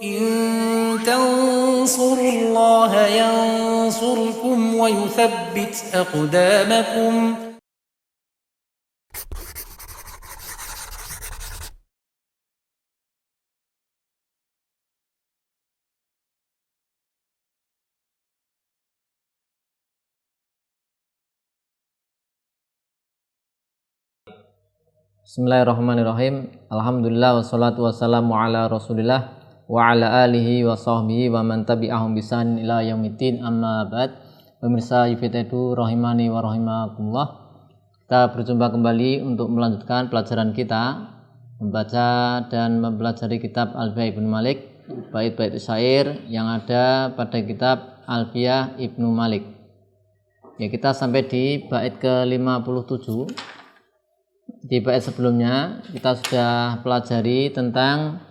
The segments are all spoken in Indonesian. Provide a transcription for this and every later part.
إن تنصروا الله ينصركم ويثبت أقدامكم. Bismillahirrahmanirrahim. Alhamdulillah wassalatu wassalamu ala Rasulillah wa ala alihi wa sahbihi wa man tabi'ahum bisan ila yaumiddin, amma ba'd. Pemirsa YFIT rahimani wa rahimakumullah. Kita berjumpa kembali untuk melanjutkan pelajaran kita membaca dan mempelajari kitab Alfiyah Ibnu Malik, bait-bait syair yang ada pada kitab Alfiyah Ibnu Malik. Ya, kita sampai di bait ke-57. Di bait sebelumnya kita sudah pelajari tentang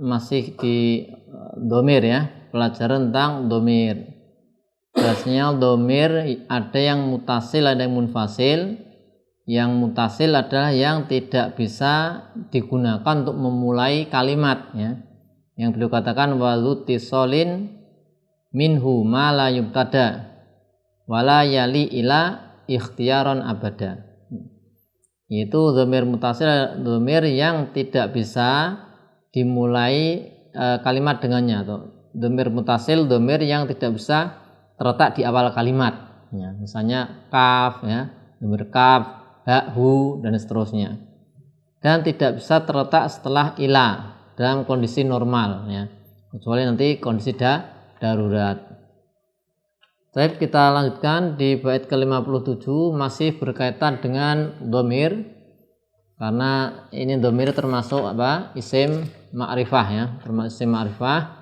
masih di domir ya, pelajaran tentang domir. Biasanya domir ada yang mutasil, ada yang munfasil. Yang mutasil adalah yang tidak bisa digunakan untuk memulai kalimat ya. Yang beliau katakan walutisolin minhu ma la yubtada wala yali ila ikhtiyaron abada. Yaitu dhamir mutasil, dhamir yang tidak bisa dimulai kalimat dengannya, atau dhamir mutasil, dhamir yang tidak bisa terletak di awal kalimat ya. Misalnya kaf ya, dhamir kaf, ha, hu, dan seterusnya, dan tidak bisa terletak setelah ila dalam kondisi normal ya, kecuali nanti kondisi darurat. Baik, kita lanjutkan di bait ke-57, masih berkaitan dengan domir, karena ini domir termasuk apa? Isim ma'rifah ya, termasuk isim ma'rifah.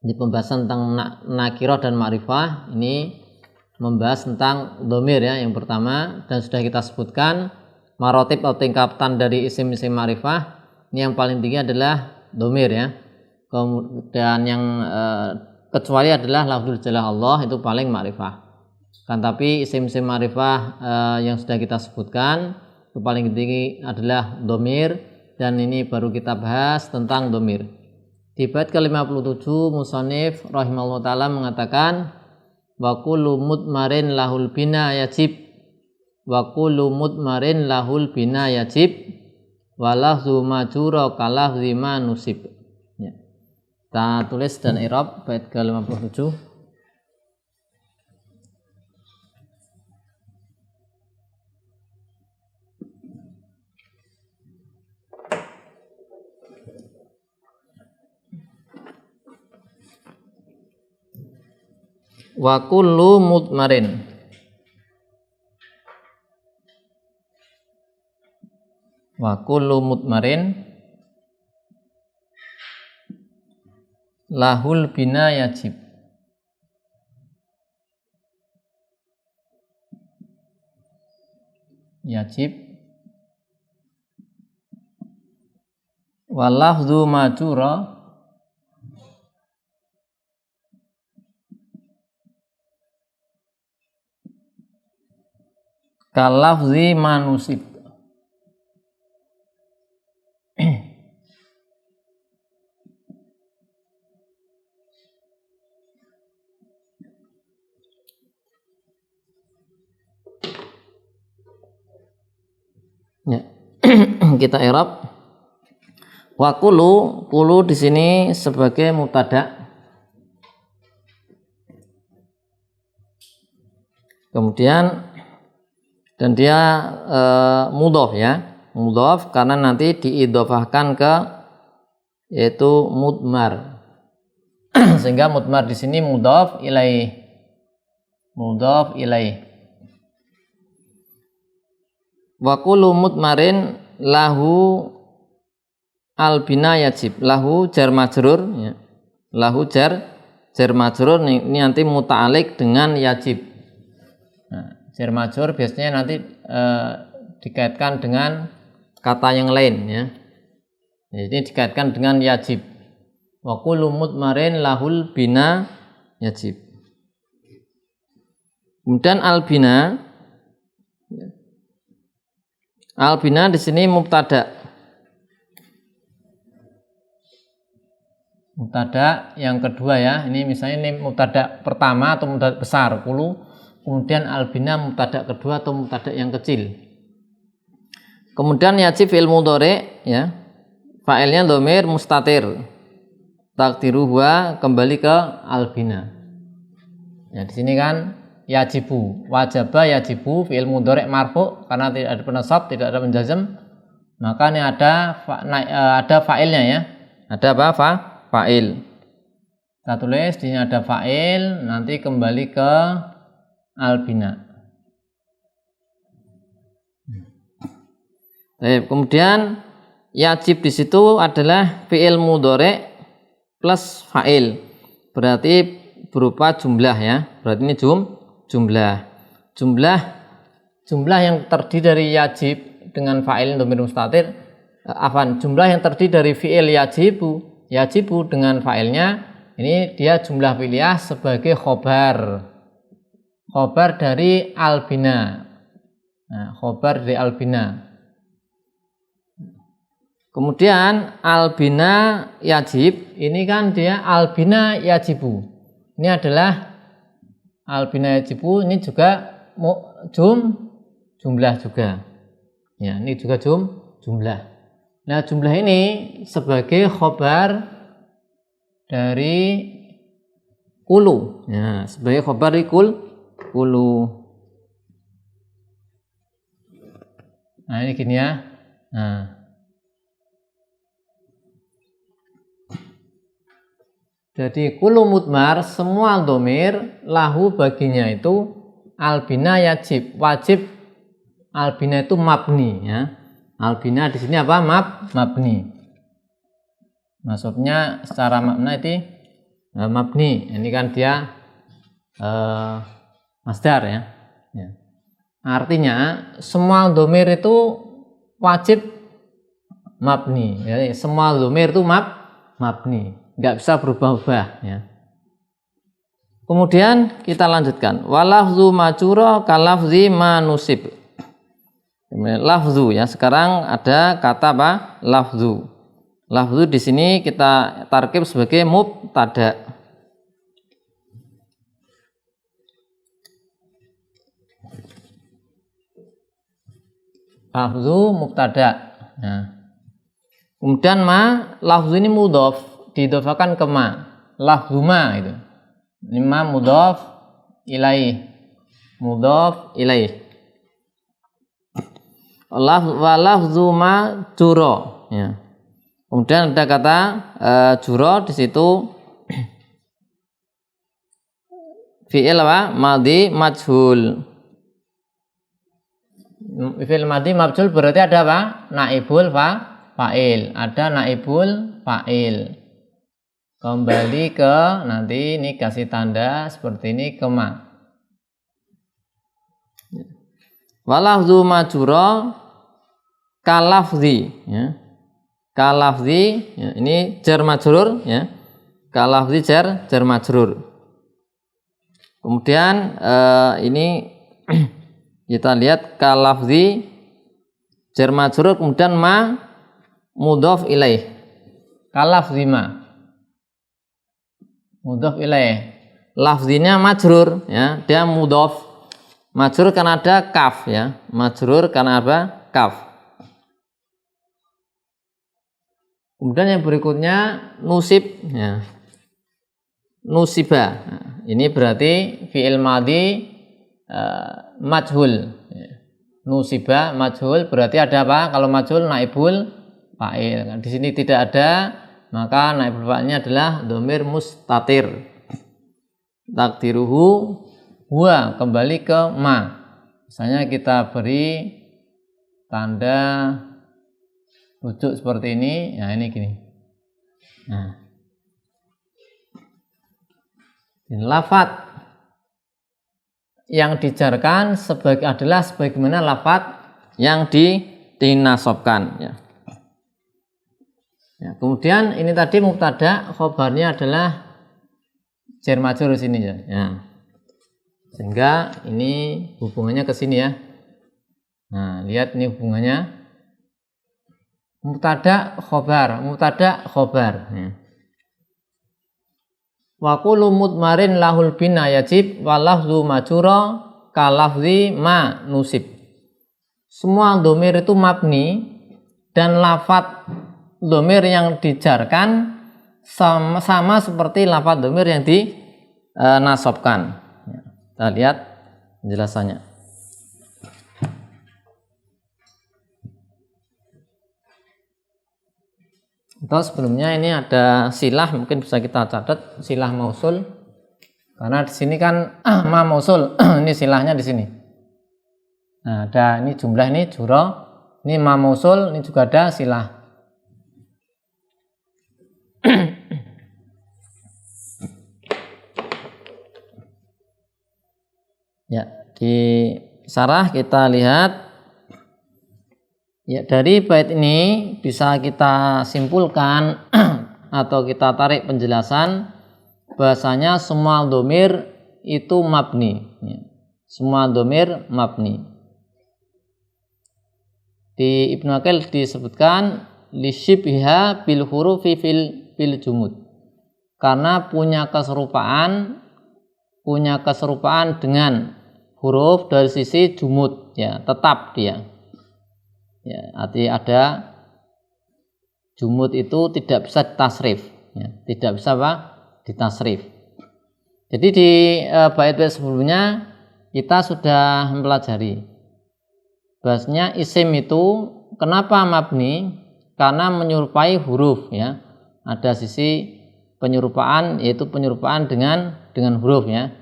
Di pembahasan tentang nakirah dan ma'rifah ini membahas tentang domir ya, yang pertama, dan sudah kita sebutkan marotib atau tingkatan dari isim-isim ma'rifah. Ini yang paling tinggi adalah domir ya. Kemudian yang kecuali adalah lafzul jalalah Allah, itu paling ma'rifah. Kan tapi isim-isim ma'rifah yang sudah kita sebutkan itu paling tinggi adalah domir, dan ini baru kita bahas tentang domir. Di bait ke-57 musannif rahimahullah ta'ala mengatakan wa kullu mudmarin lahul bina yajib, wa kullu mudmarin lahul bina yajib wa lafzu majura kalafzi ma nusib. Kita tulis dan i'rab bait ke-57. Wa kullu mudmarin, wa kullu mudmarin lahul bina yajib. Yajib walafzu majura kalafzi manusib. Ya. Kita i'rab. Wa kullu di sini sebagai mubtada. Kemudian dan dia mudhof ya. Mudhof karena nanti diidhofahkan ke yaitu mudmar. Sehingga mudmar di sini mudhof ilaih. Mudhof ilaih. Wa kullu mudmarin lahu albina yajib. Lahu jar majrur ya. Lahu jar majrur ini nanti muta'alik dengan yajib. Nah, jar majrur biasanya nanti dikaitkan dengan kata yang lain ya. Jadi dikaitkan dengan yajib. Wa kullu mudmarin lahul bina yajib. Kemudian albina. Albina di sini mubtada. Mubtada yang kedua ya. Ini misalnya ini mubtada pertama atau mubtada besar, kulu. Kemudian albina mubtada kedua atau mubtada yang kecil. Kemudian yajib fi'il mudhari ya. Fa'ilnya dhamir mustatir. Takdiru huwa kembali ke albina. Ya di sini kan yajibu, wajaba yajibu fi'il mudhari marfu karena tidak ada penasab, tidak ada penjazm. Maka ini ada fa'ilnya ya. Ada apa? Fa'il. Kita tulis di sini ada fa'il, nanti kembali ke albina. Kemudian yajib di situ adalah fi'il mudhari plus fa'il. Berarti berupa jumlah ya. Berarti ini jumlah. Jumlah yang terdiri dari yajib dengan fa'il dhamir mustatir. Jumlah yang terdiri dari fi'il yajibu dengan fa'ilnya, ini dia jumlah fi'liyah sebagai khobar dari albina. Nah, khobar dari albina. Kemudian albina yajib, ini kan dia albina yajibu. Ini adalah albina yajibu, ini juga jumlah juga. Ya, ini juga jumlah. Nah, jumlah ini sebagai khobar dari kulu. Ya, sebagai khobar dari kulu. Nah, ini gini ya. Nah. Jadi kulu mudmar, semua dhamir lahu baginya itu albina yajib, wajib albina itu mabni ya. Albina di sini apa? Mabni. Maksudnya secara makna itu mabni. Ini kan dia masdar ya. Artinya semua dhamir itu wajib mabni. Jadi semua dhamir itu mabni. Nggak bisa berubah-ubah ya. Kemudian kita lanjutkan. Walafzu macuro kalafzi manusib. Lafzu ya. Sekarang ada kata apa? Lafzu. Lafzu di sini kita tarkib sebagai mubtada. Lafzu mubtada. Nah. Kemudian lafzu ini mudhof, diidhofakan ke lafzu itu. Ini mudhof ilaih. Mudhof ilaih. Lafzu juro ya. Kemudian ada kata juro di situ fi'il apa? Madhi majhul. Fi'il madhi majhul berarti ada apa? Naibul fa'il. Ada naibul fa'il. Kembali ke nanti ini kasih tanda seperti ini ke walafzu majuro kalafzi ya. Kalafzi ya, ini jar majrur ya. Kalafzi jar majrur. Kemudian ini kita lihat kalafzi jar majrur, kemudian mudhof ilaih. Kalafzi mudhof ilaih. Lafzinya majrur ya, dia mudhof. Majrur karena ada kaf ya. Majrur karena apa? Kaf. Kemudian yang berikutnya nusib ya. Nusiba. Nah, ini berarti fi'il madhi majhul. Nusiba majhul berarti ada apa? Kalau majhul naibul fa'il. Di sini tidak ada, maka naibul fa'ilnya adalah dhamir mustatir. Takdiruhu huwa kembali ke Misalnya kita beri tanda rujuk seperti ini. Nah, ini gini. Nah. Lafat yang dijarkan adalah sebagaimana lafat yang dinasobkan ya. Ya, kemudian ini tadi mubtada, khobarnya adalah jar majrur sini ya. Ya. Sehingga ini hubungannya ke sini ya. Nah, lihat ini hubungannya. Mubtada khobar ya. Wa kullu mudmarin lahul bina yajib wa lafzu majura ka lafzi ma nusib. Semua dhamir itu mabni dan lafadz dhamir yang dijarkan sama seperti lafadz dhamir yang dinasobkan. Kita lihat penjelasannya. Atau sebelumnya ini ada silah, mungkin bisa kita catat silah mausul, karena di sini kan ma mausul, ini silahnya di sini. Nah, ada ini jumlah, ini juro, ini ma mausul, ini juga ada silah. Ya, di sarah kita lihat. Ya, dari bait ini bisa kita simpulkan atau kita tarik penjelasan bahasanya semua dhamir itu mabni. Ya, semua dhamir mabni. Di Ibnu Aqil disebutkan lisyibha bil hurufi fil jumud. Karena punya keserupaan dengan huruf dari sisi jumud, ya, tetap dia. Ya, arti ada jumud itu tidak bisa ditasrif, ya, tidak bisa ditasrif. Jadi di bait-bait sebelumnya kita sudah mempelajari bahasanya isim itu kenapa mabni, karena menyerupai huruf, ya. Ada sisi penyerupaan, yaitu penyerupaan dengan huruf, ya.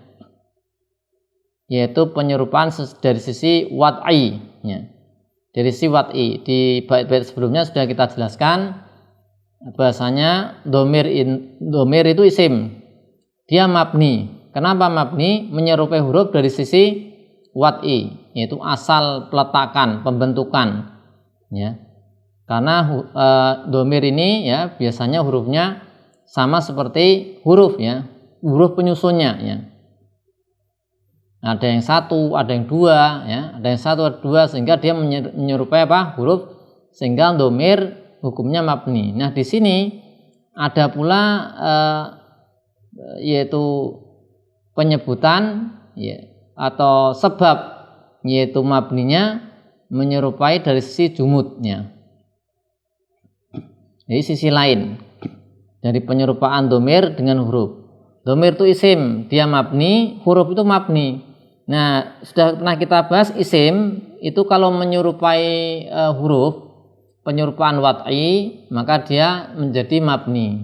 Yaitu penyerupaan dari sisi wad'i, ya. Dari sisi wad'i. Di bait-bait sebelumnya sudah kita jelaskan bahasanya dhamir itu isim. Dia mabni. Kenapa mabni? Menyerupai huruf dari sisi wad'i, yaitu asal peletakan, pembentukan, ya. Karena dhamir ini, ya, biasanya hurufnya sama seperti huruf, ya, huruf penyusunnya, ya. Ada yang satu, ada yang dua, ya, ada yang satu, ada dua, sehingga dia menyerupai huruf, sehingga dhamir hukumnya mabni. Nah, di sini ada pula yaitu penyebutan, ya, atau sebab, yaitu mabninya menyerupai dari sisi jumudnya. Jadi sisi lain dari penyerupaan dhamir dengan huruf. Dhamir itu isim, dia mabni, huruf itu mabni. Nah, sudah pernah kita bahas isim itu kalau menyerupai huruf, penyerupaan wad'i, maka dia menjadi mabni.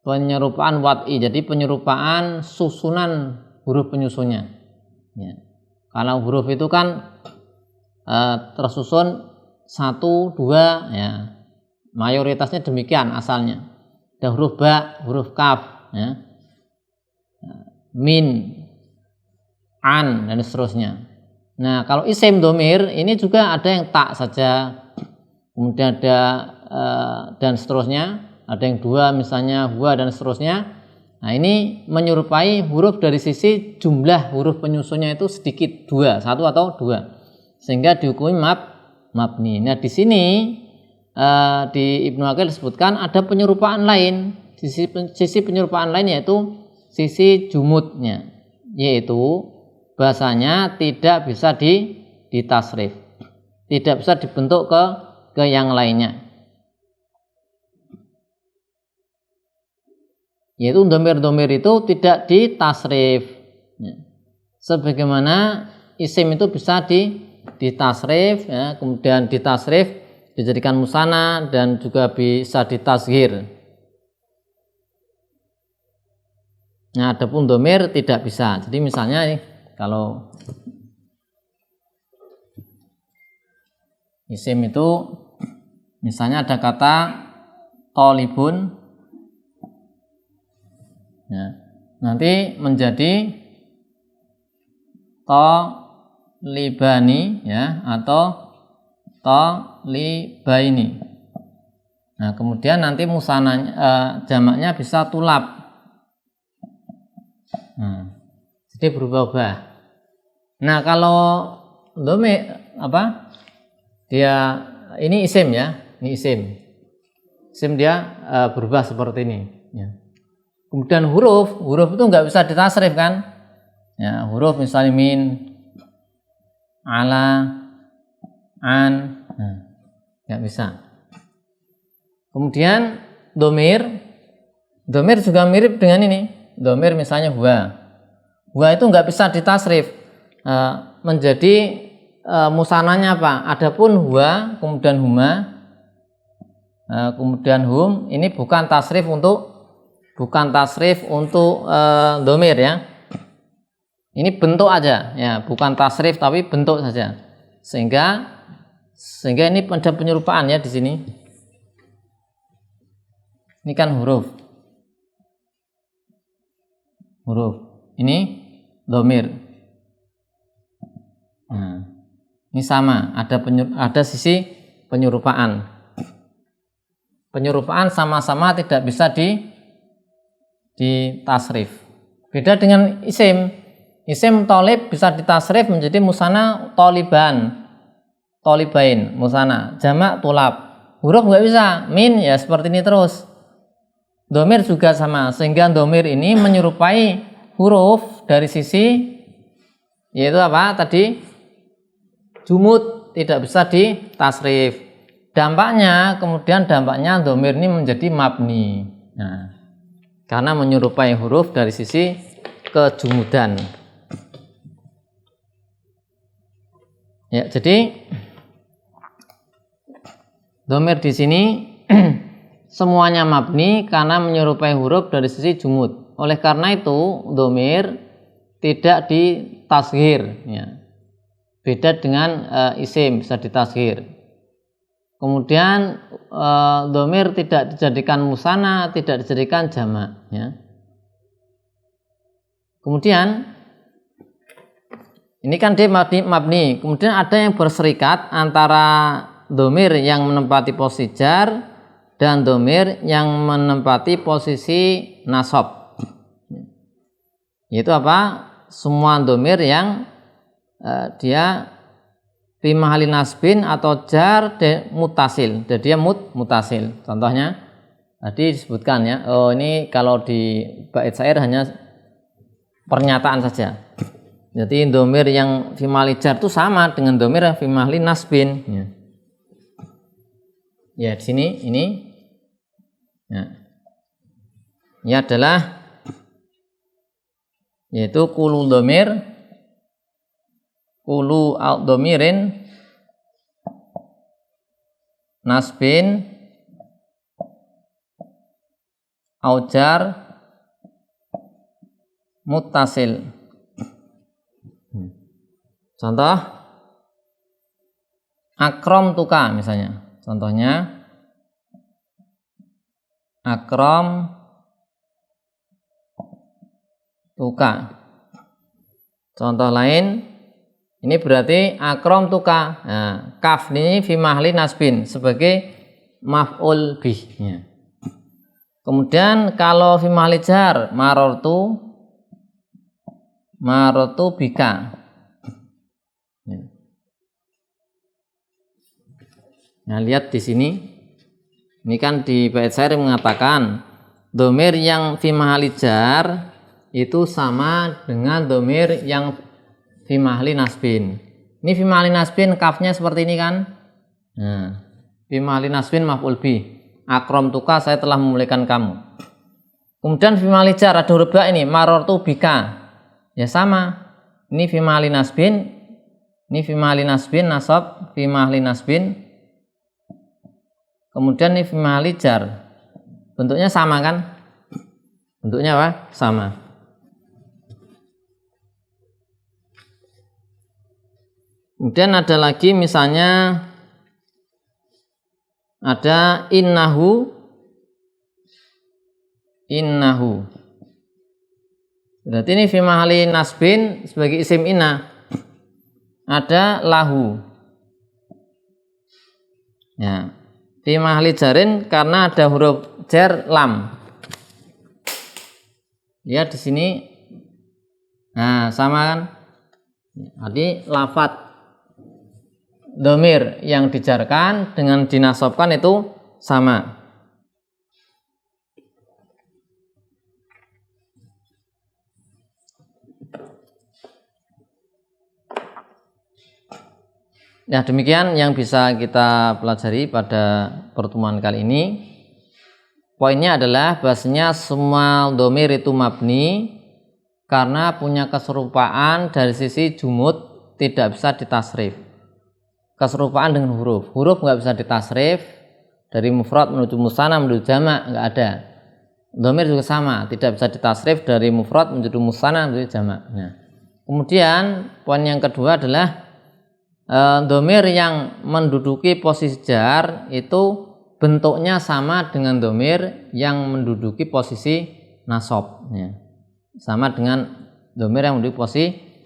Penyerupaan wad'i, jadi penyerupaan susunan huruf penyusunnya, ya. Kalau huruf itu kan tersusun 1, 2, ya. Mayoritasnya demikian asalnya. Ada huruf ba, huruf kaf, ya. Min, an, dan seterusnya. Nah, kalau isim dhamir ini juga ada yang tak saja, kemudian ada dan seterusnya, ada yang dua misalnya huwa dan seterusnya. Nah, ini menyerupai huruf dari sisi jumlah huruf penyusunnya itu sedikit, dua, satu atau dua, sehingga dihukumi mabni. Nah, di sini di Ibnu Aqil disebutkan ada penyerupaan lain, sisi penyerupaan lain yaitu sisi jumudnya, yaitu bahasanya tidak bisa ditasrif, tidak bisa dibentuk ke yang lainnya, yaitu dhamir-dhamir itu tidak ditasrif, ya. Sebagaimana isim itu bisa ditasrif, ya, kemudian ditasrif dijadikan musanna dan juga bisa ditasghir. Nah, adapun dhamir tidak bisa. Jadi misalnya nih, kalau isim itu misalnya ada kata thalibun, ya, nanti menjadi talibani, ya, atau talibaini. Nah, kemudian nanti musananya jamaknya bisa tulab. Nah, jadi berubah-ubah. Nah, kalau dhamir dia ini isim, ya, ini isim. Isim dia berubah seperti ini, ya. Kemudian huruf itu nggak bisa ditasrif kan? Ya, huruf misalnya min, ala, an, nggak bisa. Kemudian domir juga mirip dengan ini. Domir misalnya huwa itu nggak bisa ditasrif menjadi musananya apa? Adapun huwa kemudian huma kemudian hum ini bukan tasrif untuk domir ya. Ini bentuk aja ya, bukan tasrif tapi bentuk saja. Sehingga ini ada penyerupaan ya di sini. Ini kan huruf. Ini domir. Nah, ini sama, ada sisi penyerupaan. Penyerupaan sama-sama tidak bisa ditasrif. Beda dengan isim. Isim tolib bisa ditasrif menjadi musana tolibain musana, jamak tulab. Huruf nggak bisa, min ya seperti ini terus. Domir juga sama, sehingga domir ini menyerupai huruf dari sisi yaitu apa tadi? Jumud, tidak bisa ditasrif. Dampaknya domir ini menjadi mabni. Nah, karena menyerupai huruf dari sisi kejumudan. Ya, jadi domir di sini semuanya mabni karena menyerupai huruf dari sisi jumud. Oleh karena itu domir tidak ditashghir. Ya. Beda dengan isim bisa ditashghir. Kemudian domir tidak dijadikan musana, tidak dijadikan jamak. Ya. Kemudian ini kan dia mabni. Kemudian ada yang berserikat antara domir yang menempati posisi jar dan domir yang menempati posisi nasab. Yaitu apa? Semua domir yang dia fi mahalli nasbin atau jar mutasil. Jadi dia mutasil. Contohnya tadi disebutkan ya. Oh, ini kalau di bait syair hanya pernyataan saja. Jadi domir yang fi mahalli jar itu sama dengan domir yang fi mahalli nasbin. Ya di sini ini. Ya. Ini adalah yaitu kulu domirin nasbin aujar muttasil. Contoh akrom tuka misalnya. Contohnya akrom tuka. Contoh lain ini berarti akrom tuka. Nah, kaf ini fi mahalli nasbin sebagai maf'ul bih. Ya. Kemudian kalau fi mahalli jar marartu bika. Ya. Nah, lihat di sini. Ini kan di bait syair mengatakan domir yang fi mahalli jar itu sama dengan domir yang fi mahalli nasbin. Ini fi mahalli nasbin kafnya seperti ini kan? Nah, fi mahalli nasbin maf'ul bih. Akrom tuka, saya telah memuliakan kamu. Kemudian fi mahalli jar ada huruf ba ini marartu bika. Ya sama. Ini fi mahalli nasbin, ini fi mahalli nasbin nasab, fi mahalli nasbin. Kemudian ini fi mahalli jar. Bentuknya sama kan? Bentuknya apa? Sama. Kemudian ada lagi misalnya ada innahu. Berarti ini fi mahalli nasbin sebagai isim inna. Ada lahu. Ya. Fi mahalli jarin karena ada huruf jar lam. Lihat di sini. Nah, sama kan? Jadi lafadz domir yang dijarkan dengan dinasobkan itu sama. Ya, demikian yang bisa kita pelajari pada pertemuan kali ini. Poinnya adalah bahasanya semua domir itu mabni karena punya keserupaan dari sisi jumud, tidak bisa ditasrif. Keserupaan dengan huruf nggak bisa ditasrif, dari mufrad menuju musanna menuju jamak nggak ada. Domir juga sama, tidak bisa ditasrif dari mufrad menuju musanna menuju jamak. Nah, kemudian poin yang kedua adalah domir yang menduduki posisi jar itu bentuknya sama dengan domir yang menduduki posisi nasab. Ya. Sama dengan domir yang menduduki posisi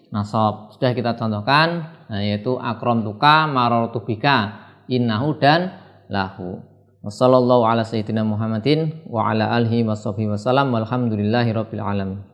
nasab. Sudah kita contohkan, yaitu akramtuka, marartu bika, innahu dan lahu. Wassallallahu ala sayyidina Muhammadin wa ala alihi washabbihi wasallam walhamdulillahi rabbil alamin.